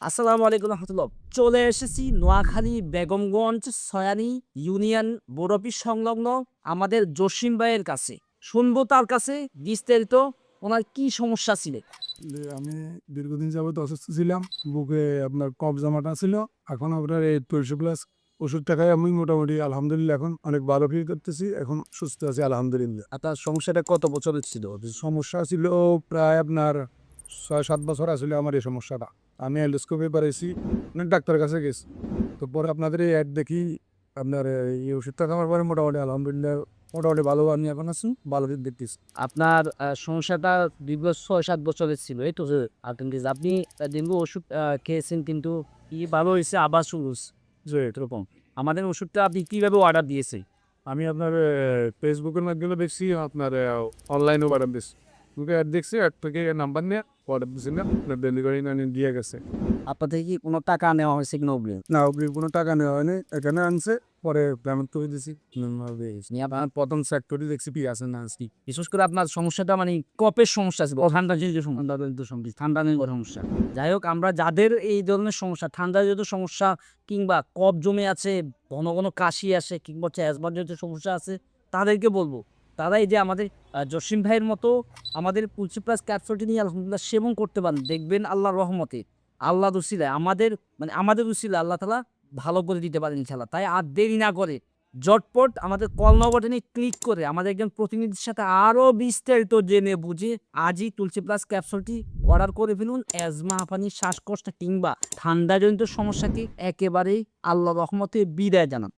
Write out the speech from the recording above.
আসসালামু আলাইকুম রহমতুল্লাহ। চলে এসেছি Noakhali Begumganj Sayani union board office সংলগ্ন আমাদের জসিম ভাইয়ের কাছে। শুনবো তার কাছে বিস্তারিত ওনার কি সমস্যা ছিল। আমি দীর্ঘদিন যাবত অসুস্থ ছিলাম। বুকে আপনার কফ জমাটা ছিল। এখন আপনার এই তুলসী প্লাস ওষুধ টাকায় আমি মোটামুটি আলহামদুলিল্লাহ এখন অনেক ভালো ফিল করতেছি। এখন সুস্থ আছি আলহামদুলিল্লাহ। আপনার সমস্যাটা কত বছরের ছিল? সমস্যা ছিল প্রায় আপনার ৬-৭ বছর আসলে আমার এই সমস্যাটা। আমি এন্ডোস্কোপি বাড়াইছি, অনেক ডাক্তারের কাছে গেছি। তো পরে আপনাদের এই অ্যাড দেখি আপনার এই ওষুধটা খাওয়ার পরে মোটামুটি আলহামদুলিল্লাহ মোটামুটি ভালো আমি এখন আছি, ভালো ফিল দেখতেছি। আপনার সমস্যাটা দীর্ঘ ৬-৭ বছরের ছিল, এই তো যে আপনি দীর্ঘ ওষুধ খেয়েছেন কিন্তু ভালো হয়েছে, আবার শুরু হচ্ছে। যে এরকম আমাদের ওষুধটা আপনি কিভাবে অর্ডার দিয়েছে? আমি আপনার ফেসবুকের মাধ্যমে দেখছি, আপনার অনলাইনেও অর্ডার দিচ্ছি। অ্যাড দেখছি, অ্যাড থেকে নাম্বার নিয়ে অর্ডার দিয়েছিলাম, আপনার ডেলিভারি ম্যান দিয়ে গেছে। আপনার থেকে কি কোনো টাকা নেওয়া হয়েছে কিনা অগ্রিম? না, অগ্রিম কোনো টাকা নেওয়া হয়নি, এখানে আনছে পরে পেমেন্ট করে দিয়েছি। আপনার প্রথম চেক করে দেখছি কি আছে না আছে। বিশেষ করে আপনার সমস্যাটা মানে কপের সমস্যা আছে, ঠান্ডা যে ঠান্ডা নিয়ে সমস্যা। যাই হোক, আমরা যাদের এই ধরনের সমস্যা, ঠান্ডা যেহেতু সমস্যা কিংবা কফ জমে আছে, ঘন ঘন কাশি আসে কিংবা হচ্ছে অ্যাজমার যেহেতু সমস্যা আছে, তাদেরকে বলবো তারা এই যে আমাদের জসিম ভাইয়ের মতো আমাদের তুলসী প্লাস ক্যাপসুলটি নিয়ে আলহামদুলিল্লাহ সেবন করতে পারেন। দেখবেন আল্লাহর রহমতে, আল্লাহ উসিলায় আমাদের উসিলায় আল্লাহ তাআলা ভালো করে দিতে পারেন ইনশাআল্লাহ। তাই আর দেরি না করে ঝটপট আমাদের কল নাও বাটনে ক্লিক করে আমাদের একজন প্রতিনিধির সাথে আরো বিস্তারিত জেনে বুঝে আজই তুলসী প্লাস ক্যাপসুলটি অর্ডার করে ফেলুন। অ্যাজমা, হাঁপানি, শ্বাসকষ্ট কিংবা ঠান্ডাজনিত সমস্যাকে একেবারেই আল্লাহর রহমতে বিদায় জানান।